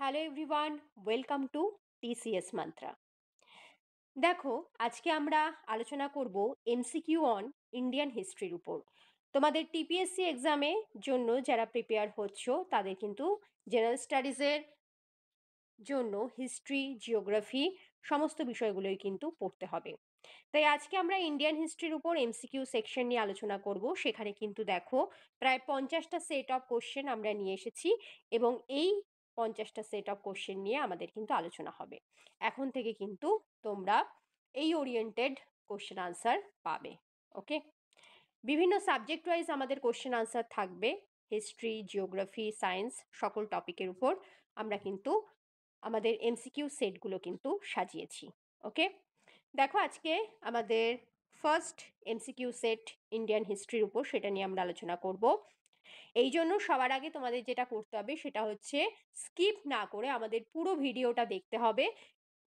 Hello everyone, welcome to TCS mantra. দেখো, আজকে আমরা আলোচনা করব এমসিকিউ অন ইন্ডিয়ান হিস্ট্রির উপর। তোমাদের টিপিএসসি এক্সামের জন্য যারা প্রিপেয়ার হচ্ছ তাদের কিন্তু জেনারেল স্টাডিজের জন্য হিস্ট্রি, জিওগ্রাফি সমস্ত বিষয়গুলোই কিন্তু পড়তে হবে। তাই আজকে আমরা ইন্ডিয়ান হিস্ট্রির উপর এমসিকিউ সেকশন নিয়ে আলোচনা করব। সেখানে কিন্তু দেখো প্রায় 50টা সেট অফ কোশ্চেন আমরা নিয়ে এসেছি এবং এই 50টা সেট অফ কোশ্চেন নিয়ে আমাদের কিন্তু আলোচনা হবে। এখন থেকে কিন্তু তোমরা এই ওরিয়েন্টেড কোশ্চেন আনসার পাবে। ওকে, বিভিন্ন সাবজেক্ট ওয়াইজ আমাদের কোশ্চেন আনসার থাকবে। হিস্ট্রি, জিওগ্রাফি, সায়েন্স সকল টপিকের উপর আমরা কিন্তু আমাদের এমসিকিউ সেটগুলো কিন্তু সাজিয়েছি। ওকে, দেখো আজকে আমাদের ফার্স্ট এমসিকিউ সেট ইন্ডিয়ান হিস্ট্রির উপর, সেটা নিয়ে আমরা আলোচনা করব। এই জন্য সবার আগে তোমাদের যেটা করতে হবে সেটা হচ্ছে স্কিপ না করে আমাদের পুরো ভিডিওটা দেখতে হবে,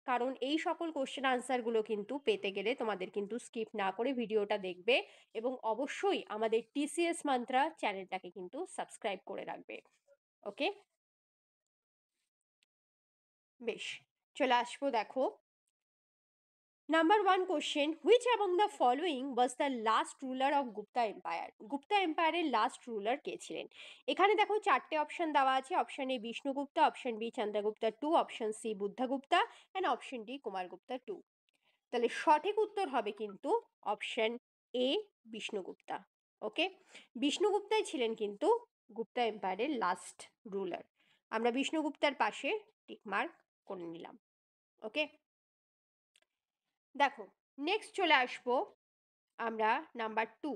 কারণ এই সকল কোশ্চেন আনসারগুলো কিন্তু পেতে গেলে তোমাদের কিন্তু স্কিপ না করে ভিডিওটা দেখবে এবং অবশ্যই আমাদের টিসিএস মান্ত্রা চ্যানেলটাকে কিন্তু সাবস্ক্রাইব করে রাখবে। ওকে, বেশ, চলে আসবো। দেখো, Number 1 question, which among the following was the last ruler of Gupta Empire? Gupta এম্পায়ারের লাস্ট রুলার কে ছিলেন? এখানে দেখো চারটে অপশন দেওয়া আছে। Option A Vishnugupta, option B Chandragupta two, option C Buddhagupta and option D Kumaragupta two. তাহলে সঠিক উত্তর হবে কিন্তু অপশন এ বিষ্ণুগুপ্তা। ওকে, বিষ্ণুগুপ্তাই ছিলেন কিন্তু গুপ্তা এম্পায়ারের লাস্ট রুলার। আমরা বিষ্ণুগুপ্তার পাশে টিকমার্ক করে নিলাম। ওকে, দেখো নেক্সট চলে আসবো আমরা number 2।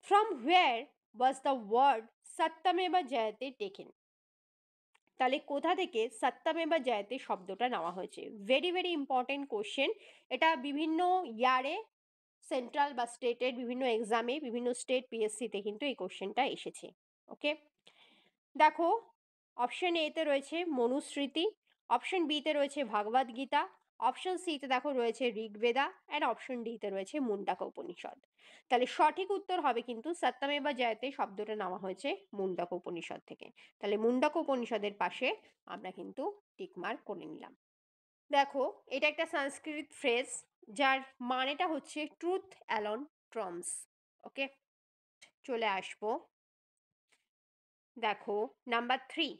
From where was the word Satyameva Jayate taken? তাহলে কোথা থেকে সত্যমেবা জয়তে শব্দটা নেওয়া হয়েছে? Very very important question. এটা বিভিন্ন ইয়ারে সেন্ট্রাল বা স্টেটের বিভিন্ন এক্সামে, বিভিন্ন স্টেট পিএসসিতে কিন্তু এই কোশ্চেনটা এসেছে। ওকে, দেখো অপশন এতে রয়েছে মনুস্মৃতি, অপশন বিতে রয়েছে ভাগবত গীতা, অপশন সিতে দেখো রয়েছে ঋগ্বেদা অ্যান্ড অপশন ডিতে রয়েছে মুন্ডাকা উপনিষদ। তাহলে সঠিক উত্তর হবে কিন্তু সত্যমেবা জয়তে শব্দটা নেওয়া হয়েছে মুন্ডাকা উপনিষদ থেকে। তাহলে মুন্ডাকা উপনিষদের পাশে আমরা কিন্তু টিকমার্ক করে নিলাম। দেখো, এটা একটা সংস্কৃত ফ্রেজ যার মানেটা হচ্ছে ট্রুথ অ্যালন ট্রমস। ওকে, চলে আসবো। দেখো number 3,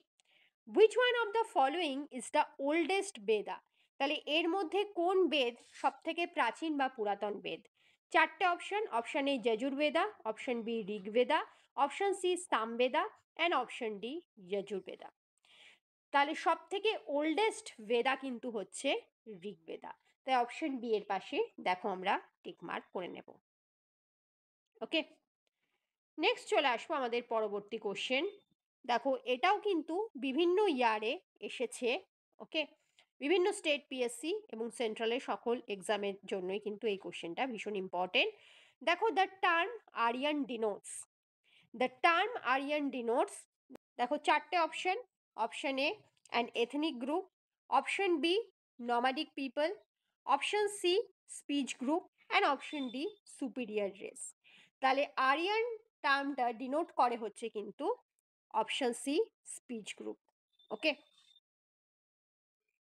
which one of the following is the oldest Veda? তাহলে এর মধ্যে কোন বেদ সব থেকে প্রাচীন বা পুরাতন বেদ? চারটে option. Option A Yajurveda, option B Rigveda, option C Samaveda and option D Yajurveda. তাহলে সব থেকে ওল্ডেস্ট বেদা কিন্তু হচ্ছে ঋগ্বেদা। তাই অপশন বি এর পাশে দেখো আমরা টিকমার্ক করে নেব। ওকে, নেক্সট চলে আসবো আমাদের পরবর্তী কোশ্চেন। দেখো এটাও কিন্তু বিভিন্ন ইয়ারে এসেছে। ওকে, বিভিন্ন স্টেট পিএসসি এবং সেন্ট্রালের সকল এক্সামের জন্যই কিন্তু এই কোশ্চেনটা ভীষণ ইম্পর্টেন্ট। দেখো the term Aryan denotes, the term Aryan denotes, দেখো চারটে option. Option A an ethnic group, option B nomadic people, option C speech group and option D superior race. তাহলে আরিয়ান টার্মটা ডিনোট করে হচ্ছে কিন্তু option C speech group. Okay,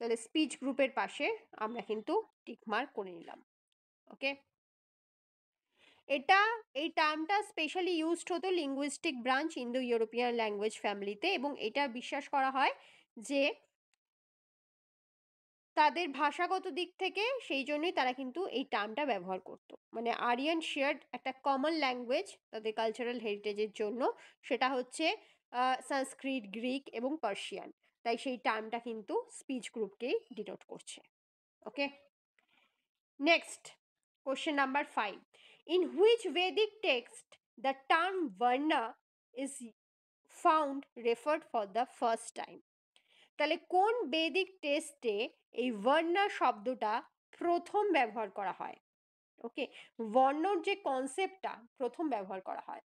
তাহলে speech গ্রুপের পাশে আমরা কিন্তু টিকমার্ক করে নিলাম। ওকে, এই টার্মটা স্পেশালি ইউজড হতো linguistic branch Indo European language ফ্যামিলিতে, এবং এটা বিশ্বাস করা হয় যে তাদের ভাষাগত দিক থেকে সেই জন্যই তারা কিন্তু এই টার্মটা ব্যবহার করত। মানে আরিয়ান শেয়ার্ড একটা কমন ল্যাঙ্গুয়েজ তাদের কালচারাল হেরিটেজের জন্য, সেটা হচ্ছে সংস্কৃত, গ্রিক এবং পার্সিয়ান। তাই সেই টার্মটা কিন্তু স্পিচ গ্রুপকেই ডিনোট করছে। Okay, next question number 5, in which Vedic text the term varna is found referred for the first time? তাহলে কোন বেদিক টেক্সটে এই বর্ণা শব্দটা প্রথম ব্যবহার করা হয়? ওকে, বর্ণর যে কনসেপ্টটা প্রথম ব্যবহার করা হয়।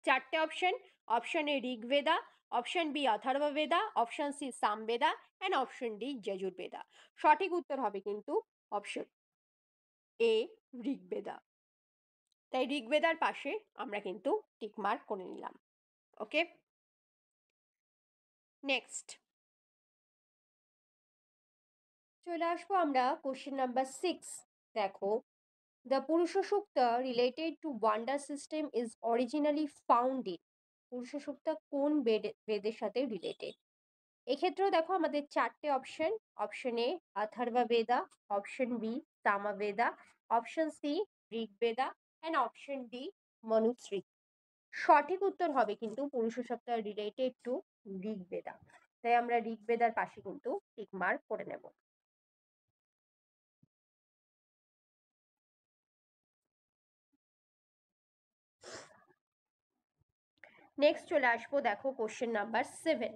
চারটে option. Option A Rigveda, option B Atharvaveda, option C Samaveda and option D Yajurveda. সঠিক উত্তর হবে কিন্তু অপশন এ ঋগ্বেদা। তাই ঋগ্বেদার পাশে আমরা কিন্তু টিকমার্ক করে নিলাম। ওকে, নেক্সট চলে আসবো আমরা কোশ্চেন নাম্বার 6। দেখো, the Purusha Sukta related to ওয়ান্ডার system is originally found in. Purusha Sukta কোন বেদের সাথে রিলেটেড? এক্ষেত্রেও দেখো আমাদের চারটে option. Option A Atharva Veda, option B Samaveda, option C Rigveda and option D Manusmriti. সঠিক উত্তর হবে কিন্তু পুরুষ সূক্তা রিলেটেড টু ঋগ্বেদা। তাই আমরা ঋগ্বেদার পাশে কিন্তু টিক মার্ক করে নেব। নেক্সট চলে আসবো, দেখো কোশ্চেন নাম্বার 7।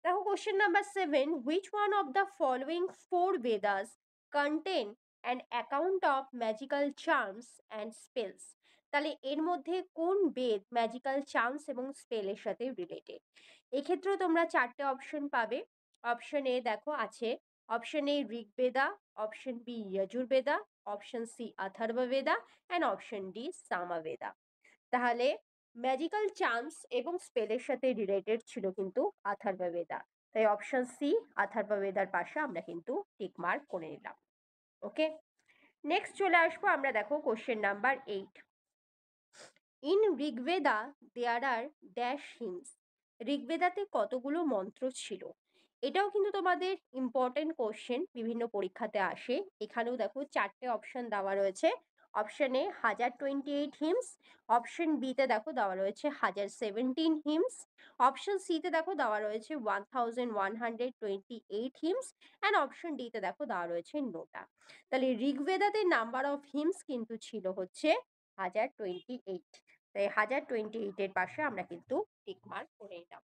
দেখো question number 7, which one of the following four Vedas contain an account of magical charms and spells? তাহলে এর মধ্যে কোন বেদ ম্যাজিক্যাল চার্মস এবং স্পেলের সাথে রিলেটেড? এক্ষেত্রেও তোমরা চারটে অপশন পাবে। অপশন এ দেখো আছে, option A Rigveda, option B Yajurveda, option C Atharvaveda and option D Samaveda. তাহলে ম্যাজিক্যাল চার্মস এবং স্পেলের সাথে রিলেটেড ছিল কিন্তু অথর্ববেদা। তাই অপশন সি অথর্ববেদার পাশে আমরা কিন্তু টিক মার্ক করে নিলাম। ওকে, নেক্সট চলে আসবো আমরা, দেখো question number 8। In Rigveda there are dash hymns. ঋগ্বেদাতে কতগুলো মন্ত্র ছিল? এটাও কিন্তু তোমাদের ইম্পর্টেন্ট কোশ্চেন, বিভিন্ন পরীক্ষাতে আসে। এখানেও দেখো চারটে অপশন দেওয়া রয়েছে। Option A 1028 hymns, option B তে দেখো দেওয়া রয়েছে 1017 হিমস, অপশন সি তে দেখো দেওয়া রয়েছে 1128 হিমস অ্যান্ড অপশন ডি তে দেখো দেওয়া রয়েছে নোটা। তাহলে ঋগ্বেদাতে নাম্বার অফ হিমস কিন্তু ছিল হচ্ছে 1028। তাই 1028 এর পাশে আমরা কিন্তু টিক মার্ক করে নিলাম।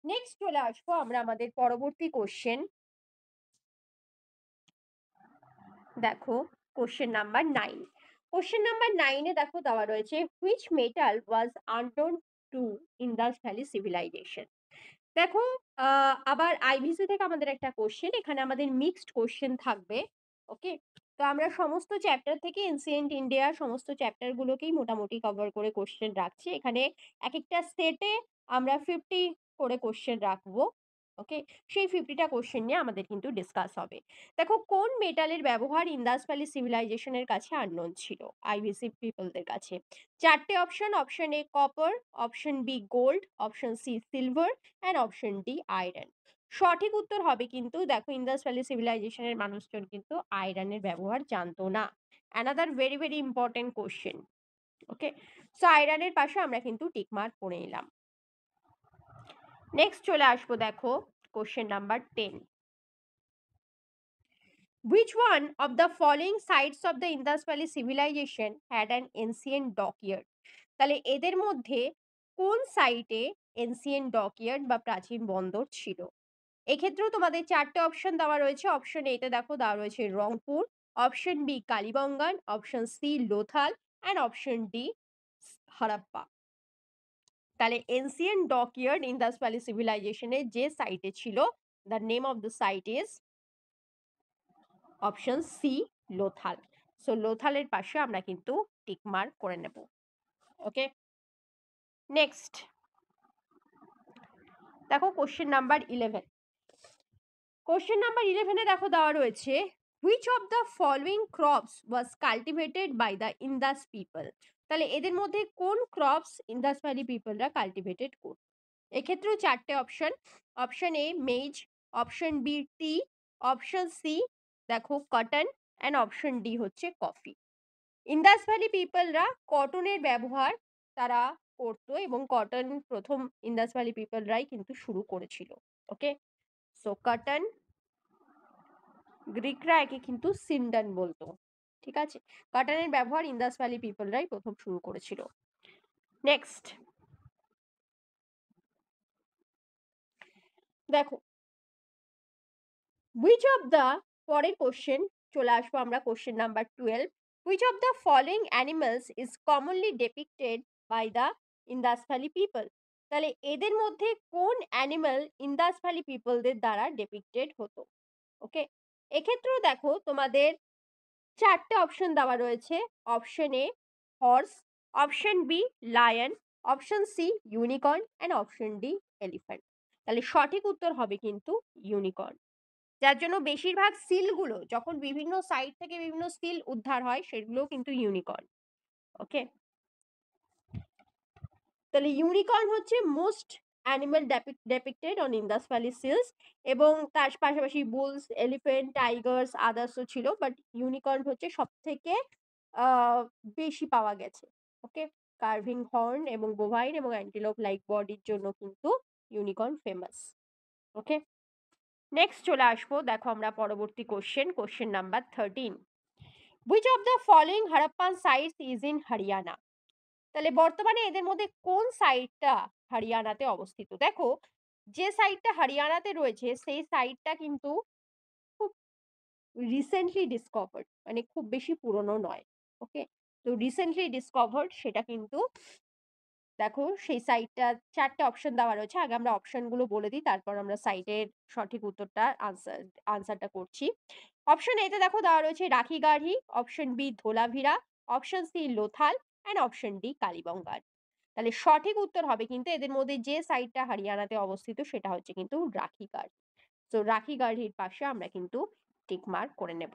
নেক্সট চলে আসবো আমরা আমাদের পরবর্তী কোশ্চেন। দেখো কোশ্চেন নাম্বার 9। কোশ্চেন নাম্বার 9 এ দেখো দেওয়া রয়েছে, which metal was unknown to Indus valley civilization. দেখো আবার আইভিসি থেকে আমাদের একটা কোশ্চেন, এখানে আমাদের মিক্সড কোশ্চেন থাকবে। ওকে, তো আমরা সমস্ত চ্যাপ্টার থেকে এনসিয়েন্ট ইন্ডিয়ার সমস্ত চ্যাপ্টার গুলোকেই মোটামুটি কভার করে কোশ্চেন রাখছি। এখানে এক একটা সেটে আমরা 50 করে কোশ্চেন রাখবো। ওকে, সেই 50টা কোশ্চেন নিয়ে আমাদের কিন্তু ডিসকাস হবে। দেখো, কোন মেটালের ব্যবহার ইন্দাস ভ্যালি সিভিলাইজেশনের কাছে আননোন ছিল আইভিসি পিপলদের কাছে? চারটে option. Option A copper, option B gold, option C silver and option D iron. সঠিক উত্তর হবে কিন্তু, দেখো ইন্দাস ভ্যালি সিভিলাইজেশনের মানুষজন কিন্তু আয়রনের ব্যবহার জানতো না। Another very very important question. Okay, so আয়রনের পাশে আমরা কিন্তু টিক মার্ক করে নিলাম। নেক্সট চলে আসবো, দেখো question number 10। Which one of the following sites of the Indus Valley civilization had an ancient dockyard? তাহলে এদের মধ্যে কোন সাইটে এনসিয়েন্ট ডকইয়ার্ড বা প্রাচীন বন্দর ছিল? এক্ষেত্রেও তোমাদের চারটে অপশন দেওয়া রয়েছে। অপশন এ তে দেখো দেওয়া রয়েছে Rangpur, option B Kalibangan, option C Lothal and option D Harappa. তাহলে এনসিয়েন্ট ডকইয়ার্ড ইন্দাস ভ্যালি সিভিলাইজেশনের যে সাইটে ছিল, the name of the site is option C Lothal. So লোথালের পাশে আমরা কিন্তু টিক মার্ক করে নেব। ওকে, নেক্সট দেখো কোশ্চেন নাম্বার 11। কোশ্চেন নাম্বার 11 এ দেখো দেওয়া রয়েছে, which of the following crops was cultivated by the Indus people? তাহলে এদের মধ্যে কোন ক্রপস ইন্দাস ভ্যালি পিপলরা কাল্টিভেটেড করত? এক্ষেত্রেও চারটে option. Option A maize, option B tea, option C দেখো কটন অ্যান্ড অপশন ডি হচ্ছে কফি। ইন্দাস ভ্যালি পিপলরা কটনের ব্যবহার তারা করতো এবং কটন প্রথম ইন্দাস ভ্যালি পিপলরাই কিন্তু শুরু করেছিল। ওকে, সো কটন, গ্রিকরা একে কিন্তু সিন্ডান বলতো। ঠিক আছে, কটনের ব্যবহার ইন্দাস ভ্যালি পিপলরাই প্রথম শুরু করেছিল। নেক্সট দেখো, হুইচ অফ দ্য, পরের কোশ্চেন চলে আসবো আমরা question number 12। Which of the following animals is commonly depicted by the Indus valley people? তাহলে এদের মধ্যে কোন অ্যানিমাল ইন্দাস ভ্যালি পিপলদের দ্বারা ডেপিক্টেড হতো? ওকে, এক্ষেত্রেও দেখো তোমাদের চারটে অপশন দেওয়া রয়েছে। Option A horse, option B lion, option C unicorn and option D elephant. তাহলে সঠিক উত্তর হবে কিন্তু ইউনিকর্ন। যার জন্য বেশিরভাগ সিলগুলো যখন বিভিন্ন সাইট থেকে বিভিন্ন সিল উদ্ধার হয় সেগুলোও কিন্তু ইউনিকর্ন। ওকে, তাহলে ইউনিকর্ন হচ্ছে most animal depicted on Indus valley seals, এবং তার পাশাপাশি বুলস, এলিফ্যান্ট, টাইগার্স, আদার্সও ছিল, বাট ইউনিকর্ন হচ্ছে সব থেকে বেশি পাওয়া গেছে। ওকে, কার্ভিং হর্ন এবং বোভাইন এবং অ্যান্টিলোপ লাইক বডির জন্য কিন্তু ইউনিকর্ন ফেমাস। ওকে, নেক্সট চলে আসবো, দেখো আমরা পরবর্তী question number 13। Which of the following Harappan sites is in Haryana? তাহলে বর্তমানে এদের মধ্যে কোন সাইটটা হরিয়ানাতে অবস্থিত? দেখো, যে সাইটটা হরিয়ানাতে রয়েছে সেই সাইটটা কিন্তু খুব রিসেন্টলি ডিসকভার্ড, মানে খুব বেশি পুরনো নয়। ওকে, তো রিসেন্টলি ডিসকভার্ড সেটা কিন্তু, দেখো সেই সাইটটা 4টে অপশন দেওয়া রয়েছে। আগে আমরা অপশনগুলো বলে দিই, তারপর আমরা সাইটের সঠিক উত্তরটা আনসারটা করছি। অপশন এ তে দেখো দেওয়া রয়েছে Rakhigarhi, option B Dholavira, option C Lothal and option D Kalibangan. তাহলে সঠিক উত্তর হবে কিন্তু এদের মধ্যে যে সাইটটা হরিয়ানাতে অবস্থিত সেটা হচ্ছে কিন্তু রাখিগাড়ি। তো রাখিগাড়ির পাশে আমরা কিন্তু টিক মার্ক করে নেব।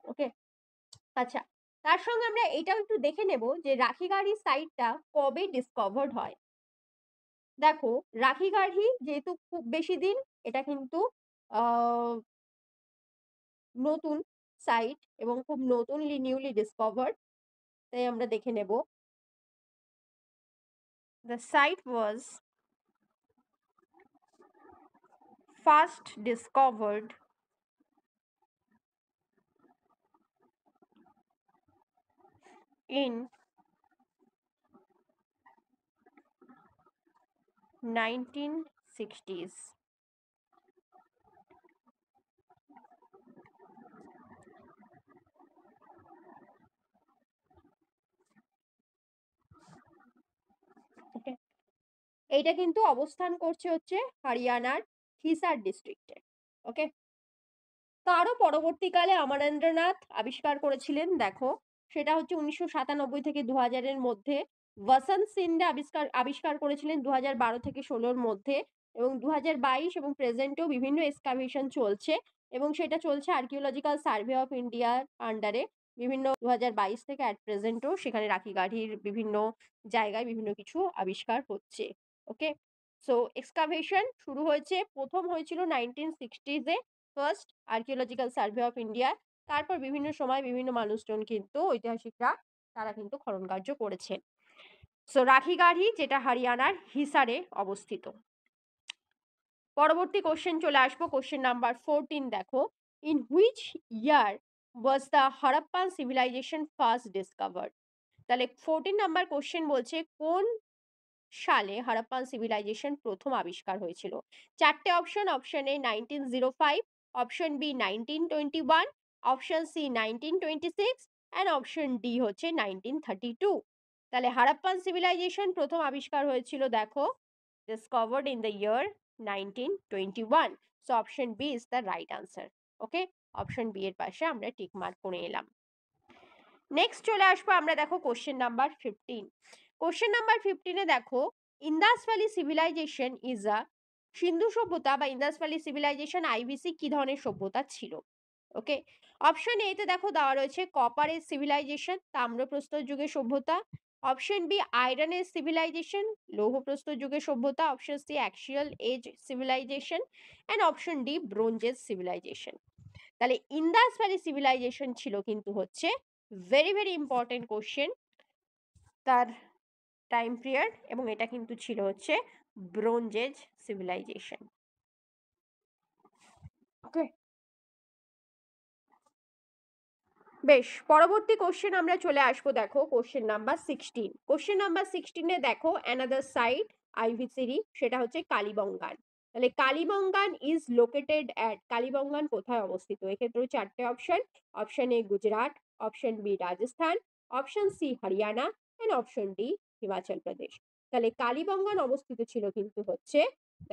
ওকে, আচ্ছা, তার সঙ্গে আমরা এটাও একটু দেখে নেব যে রাখিগাড়ি সাইটটা কবে ডিসকভার্ড হয়। দেখো, রাখিগাড়ি যেহেতু খুব বেশি দিন, এটা কিন্তু আহ, নতুন সাইট এবং খুব নতুনলি নিউলি ডিসকভার্ড, তাই আমরা দেখে নেব। The site was first discovered in 1960s. Okay, এইটা কিন্তু অবস্থান করছে হচ্ছে হরিয়ানার হিসার ডিস্ট্রিক্টে। ওকে, তারও পরবর্তীকালে অমরেন্দ্রনাথ আবিষ্কার করেছিলেন। দেখো, সেটা হচ্ছে 1997 থেকে 2000-এর মধ্যে। বসন্ত সিন্ডে আবিষ্কার করেছিলেন 2012 থেকে 16-র মধ্যে, এবং 2022 এবং প্রেজেন্টেও বিভিন্ন এক্সকাভেশন চলছে, এবং সেটা চলছে আর্কিওলজিক্যাল সার্ভে অফ ইন্ডিয়ার আন্ডারে। বিভিন্ন 2022 থেকে অ্যাট প্রেজেন্টও সেখানে রাখিগাড়ির বিভিন্ন জায়গায় বিভিন্ন কিছু আবিষ্কার হচ্ছে। ওকে, সো এক্সকাভেশন শুরু হয়েছে, প্রথম হয়েছিল 1960s-এ, first archaeological survey of India. তারপর বিভিন্ন সময় বিভিন্ন মানুষজন কিন্তু ঐতিহাসিকরা তারা কিন্তু খনন কার্য করেছেন। সো রাখিগাড়ি যেটা হরিয়ানার হিসারে অবস্থিত। পরবর্তী কোশ্চেন চলে আসবো, কোশ্চেন নাম্বার 14। দেখো, in which year was the Harappan civilization first discovered? তাহলে 14 নাম্বার কোশ্চেন বলছে কোন সালে হরপ্পান সিভিলাইজেশন প্রথম আবিষ্কার হয়েছিল। 4টে option, option A 1905, option B 1921, option C 1926 and option D হচ্ছে 1932। তাহলে হরপ্পান সিভিলাইজেশন প্রথম আবিষ্কার হয়েছিল, দেখো, discovered in the year 1921. So option B is the right answer. Okay, option B এর পাশে আমরা টিক মার্ক করে এলাম। নেক্সট চলে আসবো আমরা, দেখো কোশ্চেন নাম্বার 15। কোশ্চেন নাম্বার 15-এ দেখো, Indus valley civilization is a, Sindhu সভ্যতা বা ইন্দাস ভ্যালি সিভিলাইজেশন আইভিসি কি ধরনের সভ্যতা ছিল? ওকে, অপশন এ তে দেখো দেওয়া রয়েছে কপার এজ সিভিলাইজেশন, তাম্রপ্রস্তর যুগের সভ্যতা। Option B iron age civilization, লৌহপ্রস্তর যুগের সভ্যতা। Option C axial age civilization and option D bronze age civilization. তাহলে ইন্দাস ভ্যালি সিভিলাইজেশন ছিল কিন্তু হচ্ছে ভেরি ভেরি ইম্পর্টেন্ট কোশ্চেন, তার টাইম পিরিয়ড, এবং এটা কিন্তু ছিল হচ্ছে ব্রোঞ্জ এজ সিভিলাইজেশন। ওকে, বেশ, পরবর্তী কোশ্চেন আমরা চলে আসবো, দেখো কোশ্চেন নাম্বার 16। কোশ্চেন নাম্বার 16-এ দেখো অ্যানাদার সাইট আইভিসিরি, সেটা হচ্ছে কালিবঙ্গান। তাহলে Kalibangan is located at, Kalibangan কোথায় অবস্থিত? এক্ষেত্রে 4টে option, option A Gujarat, option B Rajasthan, option C Haryana and option D Himachal Pradesh. তাহলে কালিবঙ্গান অবস্থিত ছিল কিন্তু হচ্ছে,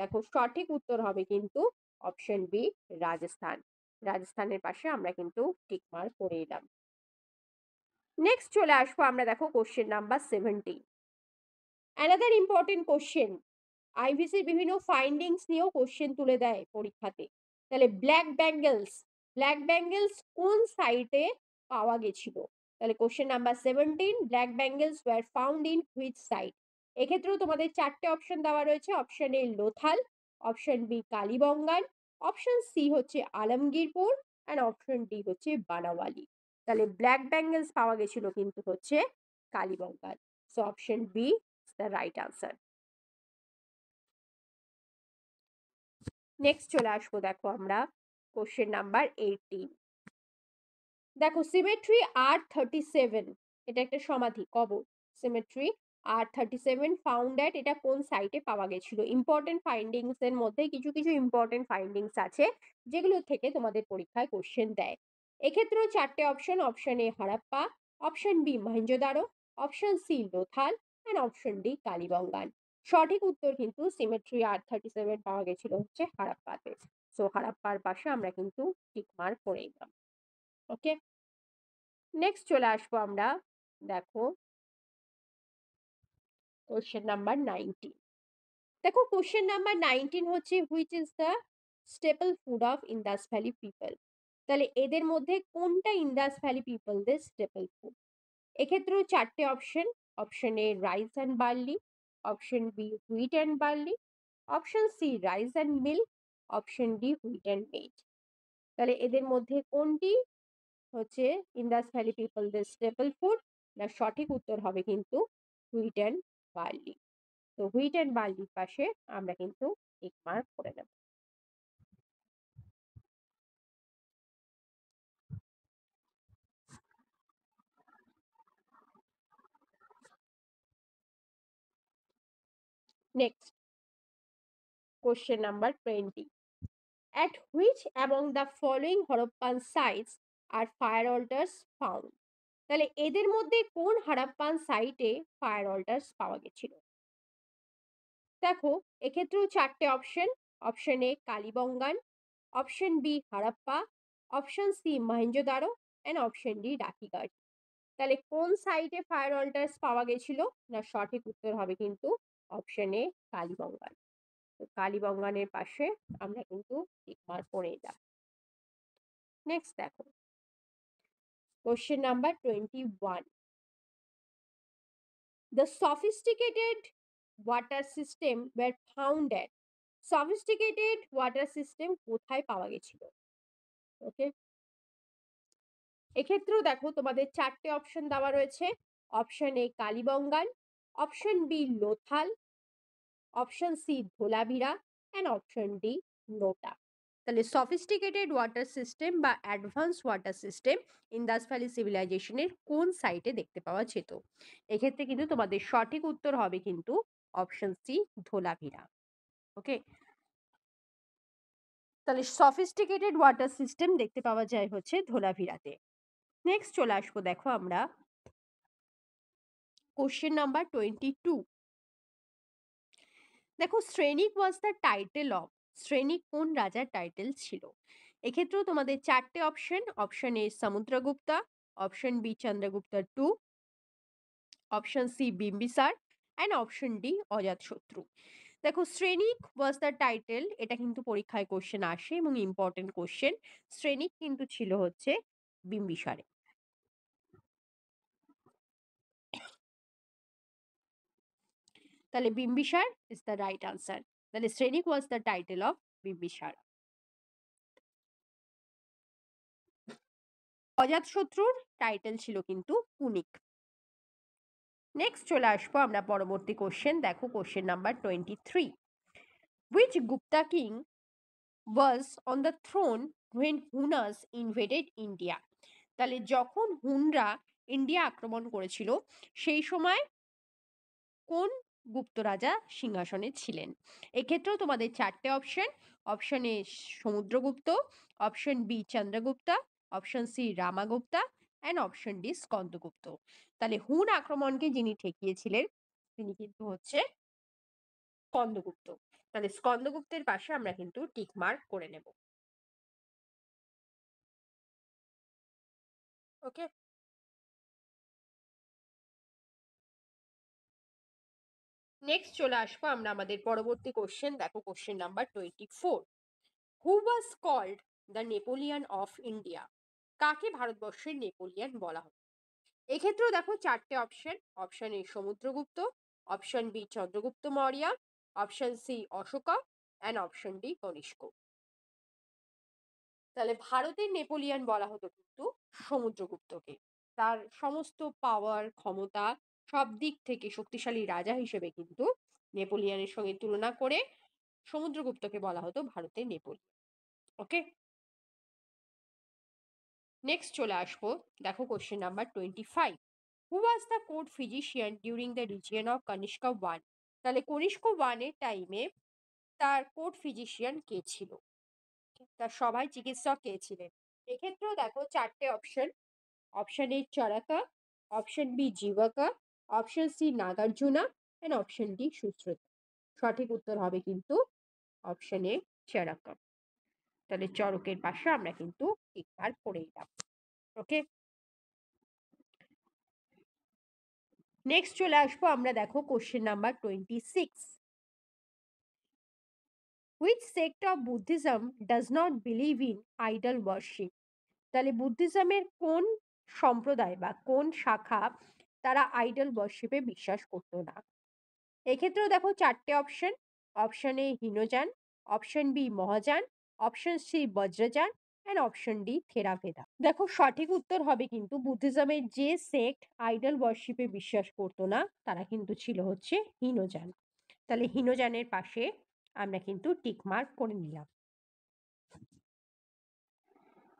দেখো সঠিক উত্তর হবে কিন্তু অপশন বি রাজস্থান। রাজস্থানের পাশে আমরা কিন্তু টিক মার্ক করে এলাম। নেক্সট চলে আসবো আমরা, দেখো question number 17। Another important question, আইভিসির বিভিন্ন ফাইন্ডিংস নিয়েও কোশ্চেন তুলে দেয় পরীক্ষাতে। তাহলে ব্ল্যাক ব্যাঙ্গেলস কোন সাইটে পাওয়া গেছিল? তাহলে question number 17, black bangles were found in which site? এক্ষেত্রেও তোমাদের চারটে অপশন দেওয়া রয়েছে। Option A Lothal, option B Kalibangan, option C হচ্ছে আলমগীরপুর, অ্যান্ড অপশন ডি হচ্ছে বানাওয়ালি। তাহলে ব্ল্যাক ব্যাঙ্গেলস পাওয়া গেছিল কিন্তু হচ্ছে Kalibangan. So option B is the right answer. Next চলে আসবো দেখো আমরা কোশ্চেন নাম্বার 18। দেখো সিমেট্রি R37, এটা একটা সমাধি কবর। সিমেট্রি R37 ফাউন্ড অ্যাট, এটা কোন সাইটে পাওয়া গেছিল? ইম্পর্টেন্ট ফাইন্ডিংস এর মধ্যে কিছু কিছু ইম্পর্টেন্ট ফাইন্ডিংস আছে যেগুলো থেকে তোমাদের পরীক্ষায় কোশ্চেন দেয়। এক্ষেত্রেও চারটে option. Option A Harappa, option B Mohenjodaro, option C Lothal, and option D Kalibangan. সঠিক উত্তর কিন্তু সিমেট্রি R37 পাওয়া গেছিল হচ্ছে হারাপ্পাতে। সো হারাপ্পার পাশে আমরা কিন্তু টিক মার্ক করে নিলাম। ওকে, নেক্সট চলে আসবো আমরা দেখো কোশ্চেন নাম্বার 19। দেখো কোশ্চেন নাম্বার 19 হচ্ছে which is the staple food of Indus valley people? তাহলে এদের মধ্যে কোনটা ইন্দাস ভ্যালি পিপলদের স্টেপল ফুড? এক্ষেত্রেও চারটে option. Option A rice and barley, option B wheat and barley, option C rice and milk, option D wheat and meat. তাহলে এদের মধ্যে কোনটি হচ্ছে ইন্দাস ভ্যালি পিপলদের স্টেপল ফুড? না, সঠিক উত্তর হবে কিন্তু হুইট অ্যান্ড বার্লি। তো হুইট অ্যান্ড বার্লির পাশে আমরা কিন্তু টিক মার্ক করে নেব। Next question number 20। At which among the following Harappan sites are fire altars found? তাহলে এদের মধ্যে কোন হারাপ্পান সাইটে ফায়ার অল্টার্স পাওয়া গেছিল? দেখো এক্ষেত্রেও চারটে option. Option A Kalibangan, option B Harappa, option C Mohenjodaro, and option D Rakhigarhi. তাহলে কোন সাইটে ফায়ার অল্টার্স পাওয়া গেছিল? না, সঠিক উত্তর হবে কিন্তু অপশন এ কালীবঙ্গান। তো কালীবঙ্গানের পাশে আমরা কিন্তু টিক মার্ক করে দিলাম। নেক্সট দেখো question number 21। The sophisticated water system were found at, sophisticated water system কোথায় পাওয়া গেছিল? ওকে, এক্ষেত্রেও দেখো তোমাদের চারটে অপশন দেওয়া রয়েছে। Option A Kalibangan, option B Lothal, option C Dholavira, and option D NOTA. তাহলে সফিস্টিকেটেড ওয়াটার সিস্টেম বা advance water system Indus valley সিভিলাইজেশনের কোন সাইটে দেখতে পাওয়া যেত? এক্ষেত্রে কিন্তু তোমাদের সঠিক উত্তর হবে কিন্তু অপশন সি ধোলাভিরা। ওকে, তাহলে সফিস্টিকেটেড ওয়াটার সিস্টেম দেখতে পাওয়া যায় হচ্ছে ধোলাভিরাতে। নেক্সট চলে আসবো দেখো আমরা কোশ্চেন নাম্বার 22। দেখো Shrenik was the title of, Shrenik কোন রাজার টাইটেল ছিল? এক্ষেত্রেও তোমাদের চারটে option. Option A Samudragupta, option B Chandragupta two, option C Bimbisara, and option D Ajatashatru. দেখো শ্রেণিক ওয়াজ দ্য টাইটেল, এটা কিন্তু পরীক্ষায় কোশ্চেন আসে এবং ইম্পর্টেন্ট কোশ্চেন। শ্রেণিক কিন্তু ছিল হচ্ছে বিম্বিসারে। তাহলে Bimbisara is the right answer. তাহলে Shrenik was the title of Bimbisara. অজাতশত্রুর টাইটেল ছিল কিন্তু কুনিক। নেক্সট চলে আসবো আমরা পরবর্তী কোশ্চেন। দেখো question number 23। Which Gupta king was on the throne when Hunas invaded India? তাহলে যখন হুনরা ইন্ডিয়া আক্রমণ করেছিল সেই সময় কোন গুপ্ত রাজা সিংহাসনে ছিলেন? এক্ষেত্রেও তোমাদের চারটে option. Option A Samudragupta, option B Chandragupta, option C Ramagupta, and option D Skandagupta. তাহলে হুন আক্রমণকে যিনি ঠেকিয়েছিলেন তিনি কিন্তু হচ্ছে স্কন্দগুপ্ত। তাহলে স্কন্দগুপ্তের পাশে আমরা কিন্তু টিক মার্ক করে নেব। ওকে, নেক্সট চলে আসবো আমরা আমাদের পরবর্তী কোশ্চেন। দেখো question number 24। Who was called the Napoleon of India? কাকে ভারতবর্ষের নেপোলিয়ান বলা হয়? এক্ষেত্রেও দেখো চারটে option. Option A Samudragupta, option B Chandragupta Maurya, option C Ashoka and option D Kanishka. তাহলে ভারতের নেপোলিয়ান বলা হতো কিন্তু সমুদ্রগুপ্তকে। তার সমস্ত পাওয়ার, ক্ষমতা, সব দিক থেকে শক্তিশালী রাজা হিসেবে কিন্তু নেপোলিয়ানের সঙ্গে তুলনা করে সমুদ্রগুপ্তকে বলা হতো ভারতের নেপোলিয়ান। ওকে, নেক্সট চলে আসবো। দেখো question number 25। Who was the court physician during the region of Kanishka one? তাহলে কনিষ্ক ওয়ানের টাইমে তার কোর্ট ফিজিশিয়ান কে ছিল? তার সভায় চিকিৎসক কে ছিলেন? এক্ষেত্রেও দেখো চারটে option. Option A Charaka, option B Jivaka, option C Nagarjuna and option D Sushruta. সঠিক উত্তর হবে কিন্তু অপশন এ চরকা। তাহলে চরকের পাশে আমরা কিন্তু টিক মার্ক করে দিলাম। ওকে, নেক্সট চলে আসবো আমরা। দেখো question number 26। Which sect of Buddhism does not believe in idol worship? তাহলে বুদ্ধিজমের কোন সম্প্রদায় বা কোন শাখা তারা আইডল ওয়ার্শিপে বিশ্বাস করতো না? এক্ষেত্রেও দেখো চারটে option. Option A Hinayana, option B Mahayana, option C Vajrayana and option D Theravada. দেখো সঠিক উত্তর হবে কিন্তু বুদ্ধিজমের যে সেক্ট আইডল ওয়ার্শিপে বিশ্বাস করতো না তারা কিন্তু ছিল হচ্ছে হীনযান। তাহলে হীনযানের পাশে আমরা কিন্তু টিক মার্ক করে নিলাম।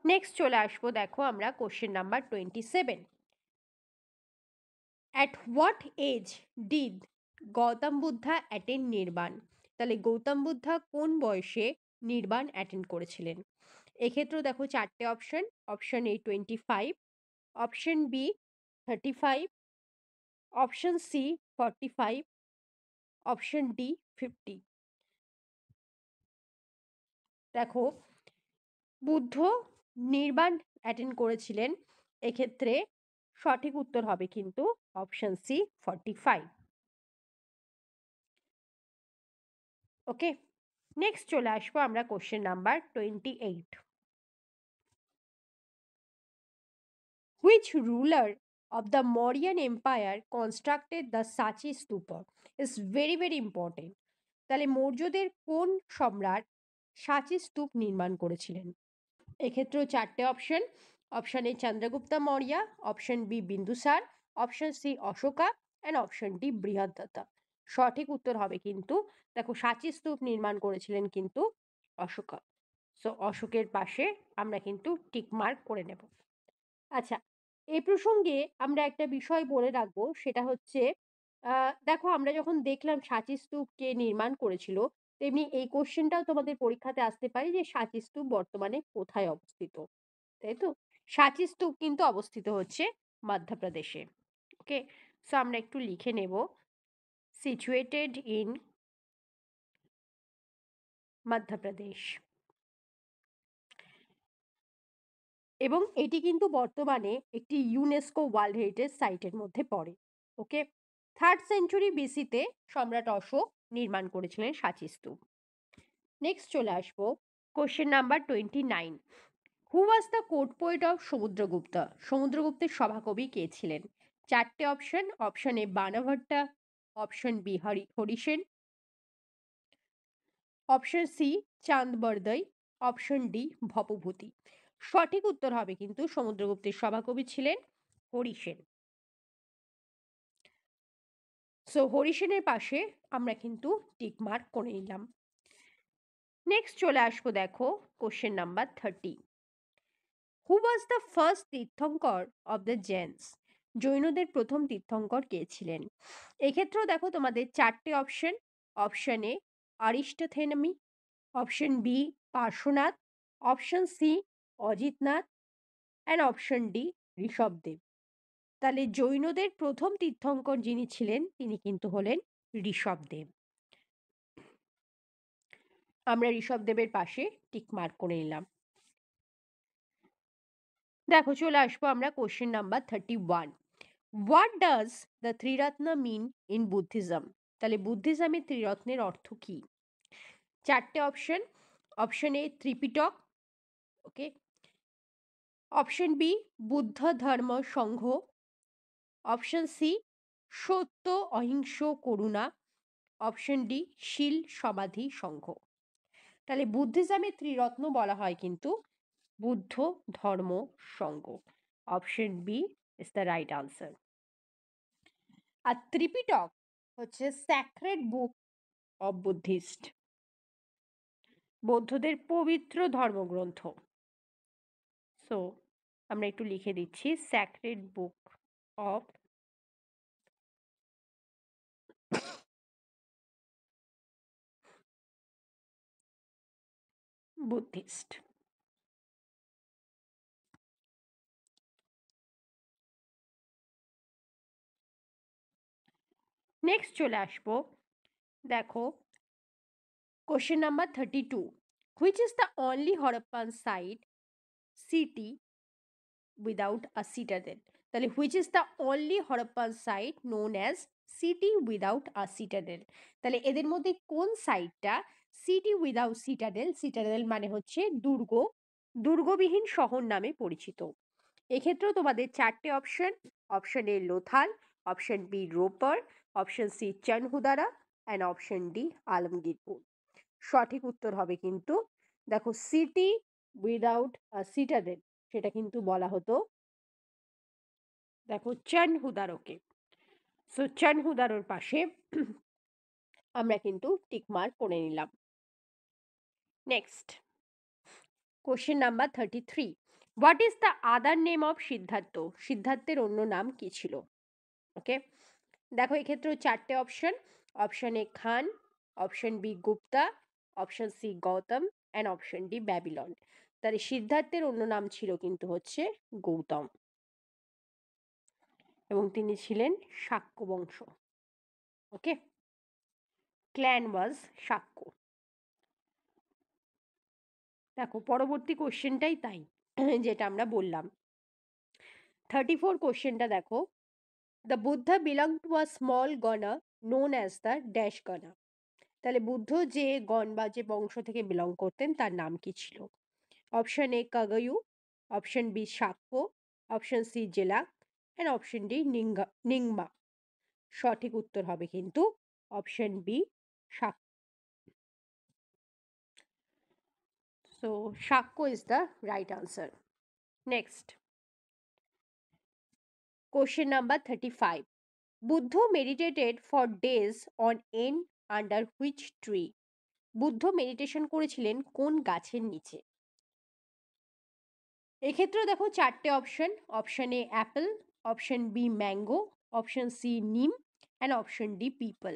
নেক্সট চলে আসবো। দেখো আমরা question number 27। At what age did Gautam Buddha attend nirvana? তাহলে গৌতম বুদ্ধা কোন বয়সে নির্বাণ অ্যাটেন্ড করেছিলেন? এক্ষেত্রেও দেখো চারটে option. Option A 25, option B 35, option C 45, option D 50। দেখো বুদ্ধ নির্বাণ অ্যাটেন্ড করেছিলেন, এক্ষেত্রে সঠিক উত্তর হবে কিন্তু অপশন সি 45। ওকে, নেক্সট চলে আসবো আমরা question number 28। Which ruler of the Mauryan empire constructed the সাচি stupa? Is very very important. তাহলে মৌর্যদের কোন সম্রাট সাচি স্তূপ নির্মাণ করেছিলেন? এক্ষেত্রেও চারটে option. Option A Chandragupta Maurya, option B Bindusara, option C Ashoka and option D Brihadratha. সঠিক উত্তর হবে কিন্তু দেখো সাচি স্তূপ নির্মাণ করেছিলেন কিন্তু অশোকা। সো অশোকের পাশে আমরা কিন্তু টিক মার্ক করে নেব। আচ্ছা, এই প্রসঙ্গে আমরা একটা বিষয় বলে রাখবো, সেটা হচ্ছে দেখো আমরা যখন দেখলাম সাঁচি স্তূপ কে নির্মাণ করেছিল, তেমনি এই কোশ্চেনটাও তোমাদের পরীক্ষাতে আসতে পারে যে সাঁচি স্তূপ বর্তমানে কোথায় অবস্থিত, তাই তো? সাঁচি স্তূপ কিন্তু অবস্থিত হচ্ছে মধ্যপ্রদেশে। ওকে, সো আমরা একটু লিখে নেব, সিচুয়েটেড ইন মধ্যপ্রদেশ। এবং এটি কিন্তু বর্তমানে একটি ইউনেস্কো ওয়ার্ল্ড হেরিটেজ সাইটের মধ্যে পড়ে। ওকে, 3rd সেঞ্চুরি বিসিতে সম্রাট অশোক নির্মাণ করেছিলেন সাঁচি স্তূপ। নেক্সট চলে আসবো question number 29। Who was the court poet of Samudragupta? সমুদ্রগুপ্তের সভাকবি কে ছিলেন? চারটে option. Option A Banabhatta, option B Harisena, option C Chand Bardai, option D Bhavabhuti. সঠিক উত্তর হবে কিন্তু সমুদ্রগুপ্তের সভাকবি ছিলেন হরিসেন। সো হরিসেনের পাশে আমরা কিন্তু টিক মার্ক করে নিলাম। নেক্সট চলে আসবো। দেখো question number 30। Who was the first tirthankara of the Jains? জৈনদের প্রথম তীর্থঙ্কর কে ছিলেন? এক্ষেত্রেও দেখো তোমাদের চারটে option. Option A Arishtanemi, option B Parshvanath, option C Ajitnath and option D Rishabhdev. তাহলে জৈনদের প্রথম তীর্থঙ্কর যিনি ছিলেন তিনি কিন্তু হলেন ঋষভদেব। আমরা ঋষভদেবের পাশে টিক মার্ক করে নিলাম। দেখো চলে আসবো আমরা question number 31। What does the Triratna mean in Buddhism? তাহলে বুদ্ধিজমের ত্রিরত্নের অর্থ কি? চারটে option. Option A Tripitaka, okay. Option B Buddha Dharma Sangha, option C সত্য অহিংস করুণা, অপশন ডি শীল সমাধি সংঘ। তাহলে বুদ্ধিজমের ত্রিরত্ন বলা হয় কিন্তু Buddha Dharma Sangha. Option B is the right answer. আর ত্রিপিটক হচ্ছে স্যাক্রেড বুক অব বুদ্ধিস্ট, বৌদ্ধদের পবিত্র ধর্মগ্রন্থ। সো আমরা একটু লিখে দিচ্ছি, sacred book of Buddhist. Next চলে আসবো, দেখো question number 32, which is the only Harappan site city without a citadel. তাহলে which is the only Harappan site known as city without a citadel. তাহলে এদের মধ্যে কোন সাইটটা সিটি উইদাউট সিটাডেল, সিটাডেল মানে হচ্ছে দুর্গ, দুর্গবিহীন শহর নামে পরিচিত। এক্ষেত্রেও তোমাদের চারটে option, option A Lothal, option B Ropar, option C Chanhudaro and option D Alamgirpur. সঠিক উত্তর হবে কিন্তু দেখো সিটি উইদাউট সিটাডেল, সেটা কিন্তু বলা হতো দেখো চনহুদারোকে। সো চনহুদারোর পাশে আমরা কিন্তু টিকমার্ক করে নিলাম। Next question number 33, what is the other name of Siddhartha. সিদ্ধার্থের অন্য নাম কি ছিল? ওকে, দেখো এক্ষেত্রেও চারটে option, option A Khan, option B Gupta, option C Gautam and option D Babylon. তাহলে সিদ্ধার্থের অন্য নাম ছিল কিন্তু হচ্ছে গৌতম, এবং তিনি ছিলেন শাক্য বংশ। ওকে, ক্ল্যান ওয়াজ শাক্য। দেখো পরবর্তী কোশ্চেনটাই তাই, যেটা আমরা বললাম। 34 কোশ্চেনটা দেখো, the Buddha belong to a small gana known as the dash gana. তাহলে বুদ্ধ যে গণ বা যে বংশ থেকে বিলং করতেন তার নাম কি ছিল? Option A Kagyu, option B Shakya, option C Gelug and option D নিংমা। সঠিক উত্তর হবে কিন্তু option B Shakya. So Shakya is the right answer. Next question number 35, Buddha meditated for days on end under which tree. Buddha meditation করেছিলেন কোন গাছের নিচে? এক্ষেত্রেও দেখো চারটে option, option A apple, option B mango, option C neem and option D peepal.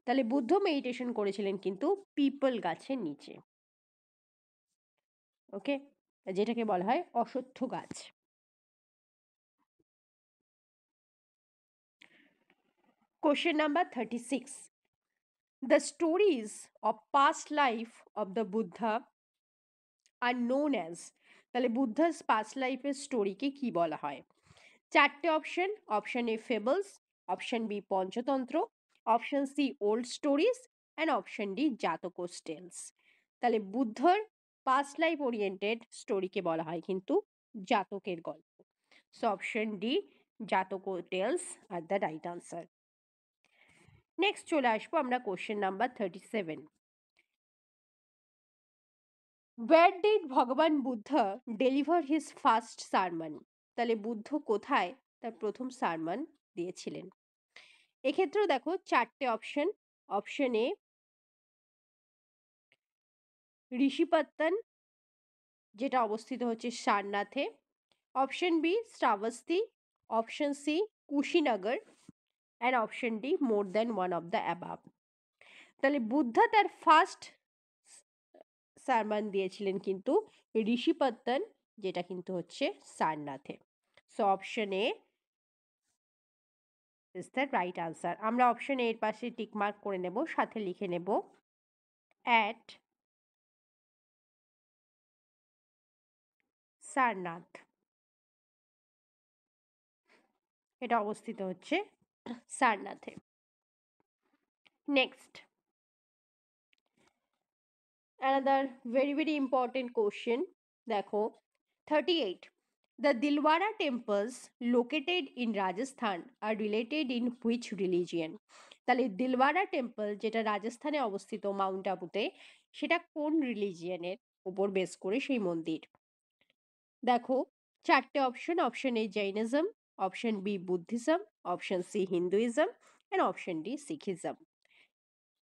তাহলে Buddha meditation করেছিলেন কিন্তু পিপল গাছের নিচে। ওকে, যেটাকে বলা হয় অশ্বত্থ গাছ। Question number 36, the stories of past life of the Buddha are known as. তাহলে বুদ্ধার পাস্ট লাইফের স্টোরিকে কি বলা হয়? চারটে option, option A fables, option B Panchatantra, option C old stories and option D Jatakas tales. তাহলে বুদ্ধর পাস্ট লাইফ ওরিয়েন্টেড স্টোরিকে বলা হয় কিন্তু জাতকের গল্প। So option D Jataka tales are the right answer. Next চলে আসবো আমরা question number 37, where did Bhagwan Buddha deliver his first sermon. তাহলে বুদ্ধ কোথায় তার প্রথম সারমন দিয়েছিলেন? এক্ষেত্রেও দেখো চারটে অপশন, অপশন এ ঋষিপত্তন, যেটা অবস্থিত হচ্ছে সারনাথে, option B Shravasti, option C Kushinagar and option D more than one of the above. তাহলে বুদ্ধা তার ফার্স্ট সারমন দিয়েছিলেন কিন্তু ঋষিপত্তন, যেটা কিন্তু হচ্ছে সারনাথে। So option A is the right answer. আমরা অপশন এর পাশে টিক মার্ক করে নেব, সাথে লিখে নেব অ্যাট সারনাথ। এটা অবস্থিত হচ্ছে সারনাথে। Next Another very important question. দেখো 38. The Dilwara temples located in Rajasthan are related in which religion? তাহলে দিলওয়ারা টেম্পল যেটা রাজস্থানে অবস্থিত মাউন্ট আবুতে, সেটা কোন রিলিজিয়নের উপর বেস করে সেই মন্দির? দেখো চারটে option. Option A Jainism, option B Buddhism, option C Hinduism and option D Sikhism.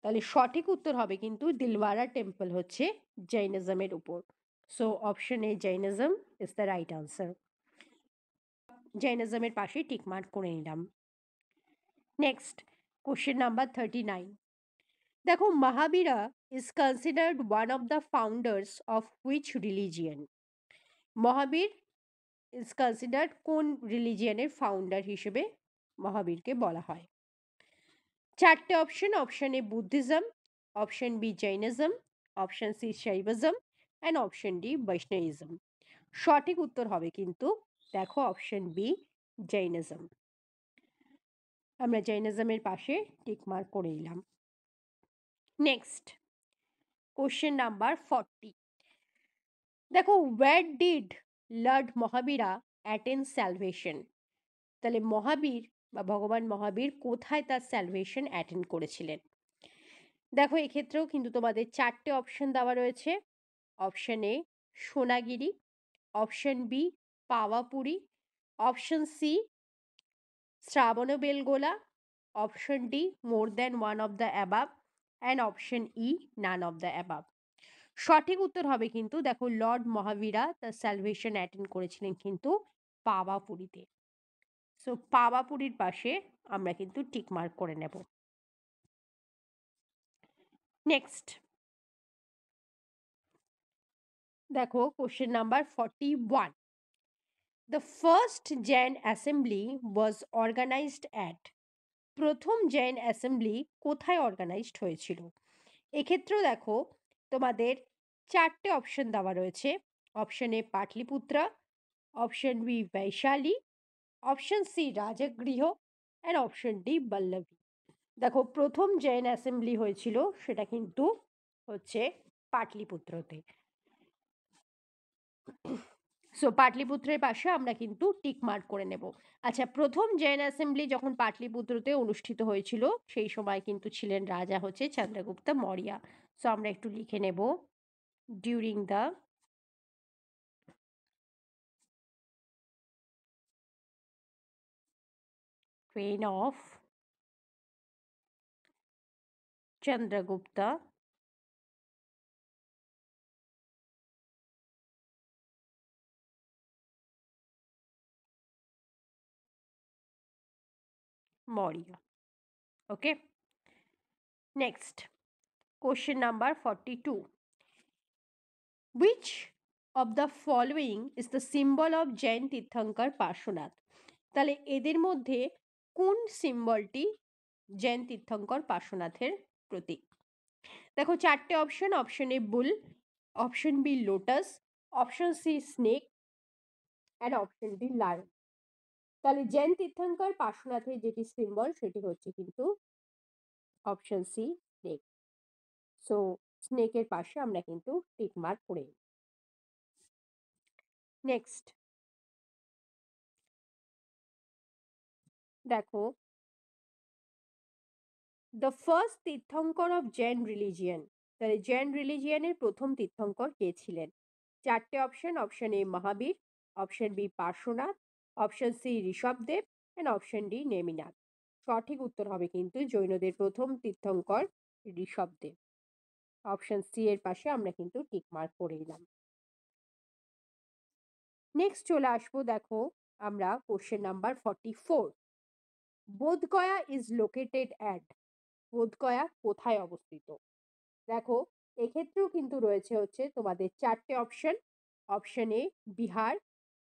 তাহলে সঠিক উত্তর হবে কিন্তু দিলওয়ারা টেম্পল হচ্ছে জৈনিজমের উপর। So option A Jainism is the right answer. জৈনিজমের পাশে টিক মার্ক করে নিলাম। Next question number 39। দেখো Mahavira is considered one of the founders of which religion? Mahavir is considered কোন রিলিজিয়নের ফাউন্ডার হিসেবে মহাবীরকে বলা হয়? চারটে option. Option A Buddhism, option B Jainism, option C Shaivism and option D Vaishnavism. সঠিক উত্তর হবে কিন্তু দেখো অপশন বি জৈনিজম। আমরা জৈনিজমের পাশে টিক মার্ক করে নিলাম। Next question number 40। দেখো where did lord Mahavira attain salvation? তাহলে মহাবীর বা ভগবান মহাবীর কোথায় তার স্যালভেশন অ্যাটেন্ড করেছিলেন? দেখো এক্ষেত্রেও কিন্তু তোমাদের চারটে অপশন দেওয়া রয়েছে। Option A Sonagiri, option B Pawapuri, option C Shravanabelagola, option D more than one of the above and option E none of the above. সঠিক উত্তর হবে কিন্তু দেখো লর্ড মহাবীরা তার স্যালভেশন অ্যাটেন্ড করেছিলেন কিন্তু পাওয়াপুরীতে। সো পাওয়াপুরীর পাশে আমরা কিন্তু টিক মার্ক করে নেব। নেক্সট দেখো question number 41। The first Jain assembly was organized at? প্রথম জৈন অ্যাসেম্বলি কোথায় অর্গানাইজড হয়েছিল? এক্ষেত্রেও দেখো তোমাদের চারটে অপশন দেওয়া রয়েছে। Option A Pataliputra, option B Vaishali, option C Rajgriha and option D Vallabhi. দেখো প্রথম জৈন অ্যাসেম্বলি হয়েছিল সেটা কিন্তু হচ্ছে পাটলিপুত্রতে। সো পাটলিপুত্রের পাশে আমরা কিন্তু টিক মার্ক করে নেব। আচ্ছা প্রথম জৈন অ্যাসেম্বলি যখন পাটলিপুত্রতে অনুষ্ঠিত হয়েছিল সেই সময় কিন্তু ছিলেন রাজা হচ্ছে চন্দ্রগুপ্ত মৌর্য। সো আমরা একটু লিখে নেব during the reign of Chandragupta Maurya. Okay. Next, question number 42. Which of the following is the symbol of Jain Tirthankar Parshvanath? তাহলে এদের মধ্যে কোন সিম্বলটি জৈন তীর্থঙ্কর পার্শ্বনাথের প্রতীক? দেখো চারটে option. Option A bull, option B lotus, option C snake and option D lion. তাহলে জৈন তীর্থঙ্কর পার্শ্বনাথের যেটি সিম্বল সেটি হচ্ছে কিন্তু অপশন সি স্নেক। সো স্নেকের পাশে আমরা কিন্তু টিক মার্ক করে। নেক্সট দেখো the first tirthankar of Jain religion. তাহলে জৈন রিলিজিয়নের প্রথম তীর্থঙ্কর কে ছিলেন? চারটে option. Option A Mahavir, option B Parshvanath, option C Rishabhdev and option D Neminath. সঠিক উত্তর হবে কিন্তু জৈনদের প্রথম তীর্থঙ্কর ঋষভদেব। অপশন সি এর পাশে আমরা কিন্তু টিক মার্ক করে দিলাম। নেক্সট চলে আসবো দেখো আমরা question number 44। Bodhgaya is located at? Bodhgaya কোথায় অবস্থিত? দেখো এক্ষেত্রেও কিন্তু রয়েছে হচ্ছে তোমাদের চারটে option. Option A Bihar,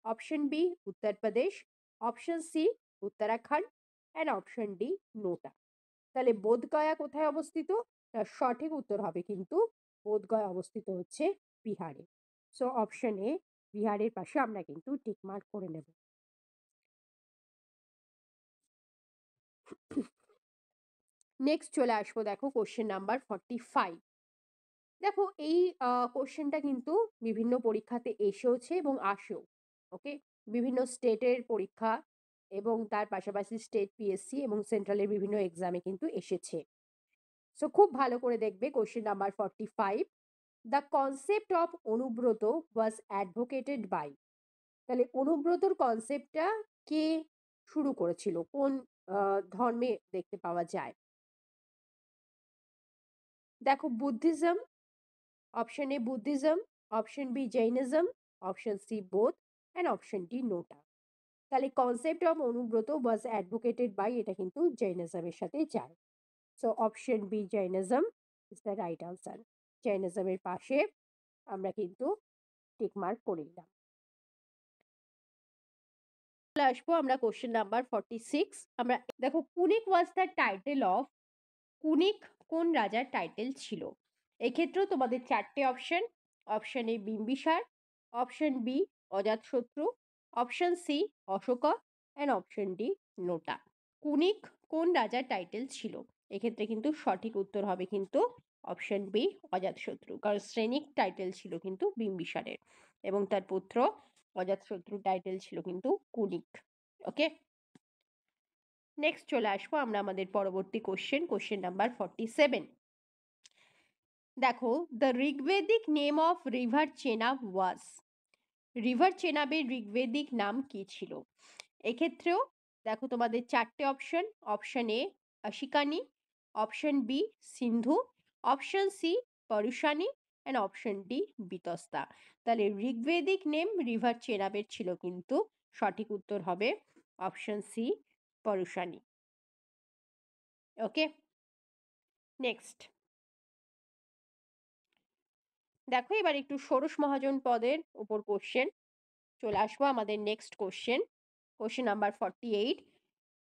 option B Uttar Pradesh, option C Uttarakhand and option D NOTA. তাহলে বোধগয়া কোথায় অবস্থিত? তার সঠিক উত্তর হবে কিন্তু বোধগয়া অবস্থিত হচ্ছে বিহারে। সো অপশন এ বিহারের পাশে আমরা কিন্তু টিক মার্ক করে নেব। নেক্সট চলে আসবো দেখো কোশ্চেন নাম্বার 45। দেখো এই কোশ্চেনটা কিন্তু বিভিন্ন পরীক্ষাতে এসেওছে এবং আসেও। ওকে, বিভিন্ন স্টেটের পরীক্ষা এবং তার পাশাপাশি স্টেট পিএসসি এবং সেন্ট্রালের বিভিন্ন এক্সামে কিন্তু এসেছে। সো খুব ভালো করে দেখবে question number 45, the concept of Anubrata was advocated by. তাহলে অনুব্রতর কনসেপ্টটা কে শুরু করেছিল, কোন ধর্মে দেখতে পাওয়া যায়? দেখো, Buddhism, option A Buddhism, option B Jainism, option C both, and option D NOTA. তাহলে concept of Anubrata was advocated by, এটা কিন্তু জৈনিজমের সাথে যায়। So option B Jainism is the right answer. জৈনিজমের পাশে আমরা কিন্তু টিক মার্ক করে দিলাম। চলে আসবো আমরা কোশ্চেন নাম্বার 46। আমরা দেখো, Kunik was the title of, Kunik কোন রাজার টাইটেল ছিল? এক্ষেত্রেও তোমাদের চারটে option. Option A Bimbisara, option B Ajatashatru, option C Ashoka, and option D NOTA. Kunik কোন রাজার টাইটেল ছিল? এক্ষেত্রে কিন্তু সঠিক উত্তর হবে কিন্তু অপশন বি অজাতশত্রু, কারণ শ্রেণিক টাইটেল ছিল কিন্তু বিম্বিসারের এবং তার পুত্র অজাতশত্রু টাইটেল ছিল কিন্তু কুনিক। ওকে, নেক্সট চলে আসবো আমরা আমাদের পরবর্তী কোশ্চেন নাম্বার 47। দেখো, the Rigvedic name of river Chenab was. River চেনাবের ঋগ্বেদিক নাম কি ছিল? এক্ষেত্রেও দেখো তোমাদের চারটে option. Option A Asikni, option B Sindhu, option C Parushni, and option D Vitasta. তাহলে ঋগ্বেদিক নেম রিভার চেনাবের ছিল কিন্তু সঠিক উত্তর হবে অপশন সি পরুশানি। ওকে, নেক্সট দেখো, এবার একটু ষোড়শ মহাজন পদের উপর কোশ্চেন। চলে আসবো আমাদের next question number 48।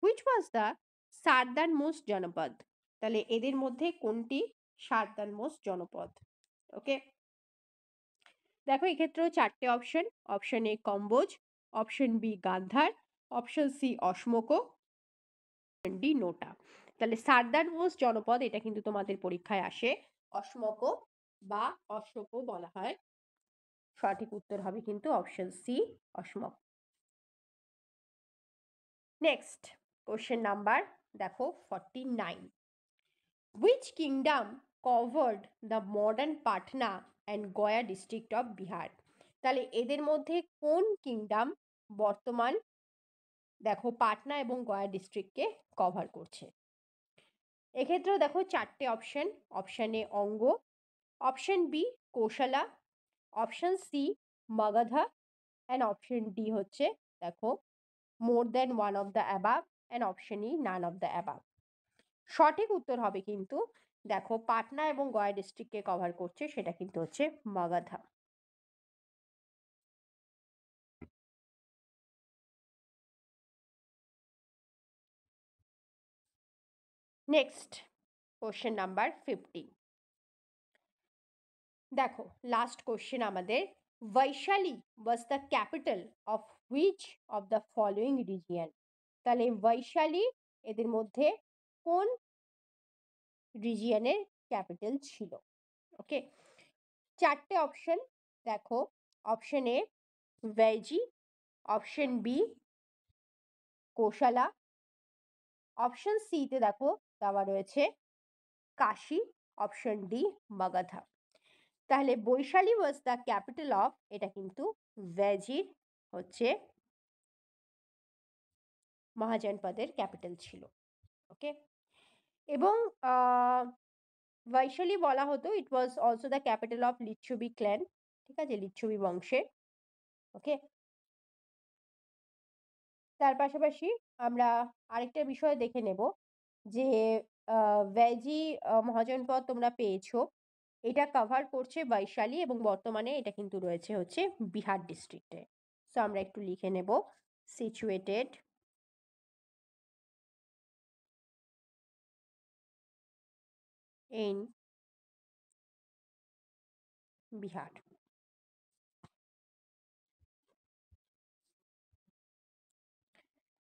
Which was the southern most janapada? তাহলে এদের মধ্যে কোনটি সারদান মোস্ট জনপদ? ওকে, দেখো এক্ষেত্রেও চারটে অপশন। অপশন এ কম্বোজ, অপশন বি গান্ধার, option C Ashmaka, D NOTA. তাহলে সারদান মোস্ট জনপদ এটা কিন্তু তোমাদের পরীক্ষায় আসে, অশ্মক বা অশোক বলা হয়। সঠিক উত্তর হবে কিন্তু option C Asmaka. Next question number দেখো 49। Which kingdom covered the modern Patna and Gaya district of Bihar? তাহলে এদের মধ্যে কোন কিংডম বর্তমান দেখো পাটনা এবং গয়া ডিস্ট্রিক্টকে কভার করছে? এক্ষেত্রেও দেখো চারটে option. Option A Anga, option B Kosala, option C Magadha, and option D হচ্ছে দেখো more than one of the above, and option E none of the above. সঠিক উত্তর হবে কিন্তু দেখো পাটনা এবং গয়া ডিস্ট্রিক্টকে কভার করছে, সেটা কিন্তু হচ্ছে মাগাধা। Next question number 50। দেখো লাস্ট কোশ্চেন আমাদের, Vaishali was the capital of which of the following region? তাহলে বৈশালী এদের মধ্যে কোন রিজিয়নের ক্যাপিটাল ছিল? ওকে, চারটে অপশন দেখো। Option A Vajji, option B Kosala, option C তে দেখো দেওয়া রয়েছে কাশী, অপশন ডি মাগাধা। তাহলে Vaishali was the capital of, এটা কিন্তু ভেজির হচ্ছে মহাজনপদের ক্যাপিটাল ছিল। ওকে, এবং বৈশালী বলা হতো it was also the capital of Lichchhavi clan. ঠিক আছে, লিচ্ছবি বংশের। ওকে, তার পাশাপাশি আমরা আরেকটা বিষয় দেখে নেব যে ভেজি মহাজনপদ তোমরা পেয়েছো, এটা কভার করছে বৈশালী এবং বর্তমানে এটা কিন্তু রয়েছে হচ্ছে বিহার ডিস্ট্রিক্টে। সো আমরা একটু লিখে নেব সিচুয়েটেড ইন বিহার।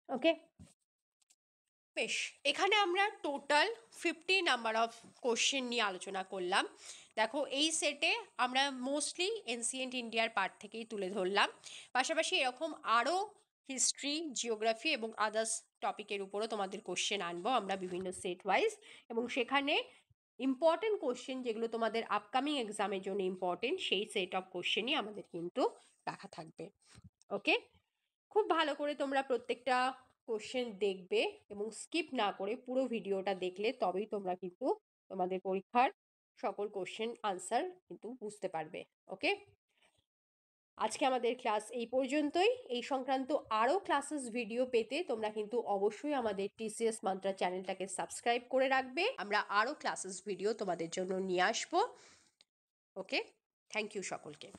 ওকে, বেশ, এখানে আমরা টোটাল 50 নাম্বার অফ কোশ্চেন নিয়ে আলোচনা করলাম। দেখো এই সেটে আমরা মোস্টলি এনসিয়েন্ট ইন্ডিয়ার পার্ট থেকেই তুলে ধরলাম, পাশাপাশি এরকম আরও হিস্ট্রি, জিওগ্রাফি এবং আদার্স টপিকের উপরও তোমাদের কোশ্চেন আনবো আমরা বিভিন্ন সেট ওয়াইজ, এবং সেখানে ইম্পর্টেন্ট কোশ্চেন যেগুলো তোমাদের আপকামিং এক্সামের জন্য ইম্পর্টেন্ট সেই সেট অফ কোশ্চেনই আমাদের কিন্তু রাখা থাকবে। ওকে, খুব ভালো করে তোমরা প্রত্যেকটা কোশ্চেন দেখবে এবং স্কিপ না করে পুরো ভিডিওটা দেখলে তবেই তোমরা কিন্তু তোমাদের পরীক্ষার সকল কোশ্চেন আনসার কিন্তু বুঝতে পারবে। ওকে, আজকে আমাদের ক্লাস এই পর্যন্তই। এই সংক্রান্ত আরও ক্লাসেস ভিডিও পেতে তোমরা কিন্তু অবশ্যই আমাদের টিসিএস মান্ত্রা চ্যানেলটাকে সাবস্ক্রাইব করে রাখবে। আমরা আরও ক্লাসেস ভিডিও তোমাদের জন্য নিয়ে আসবো। ওকে, থ্যাংক ইউ সকলকে।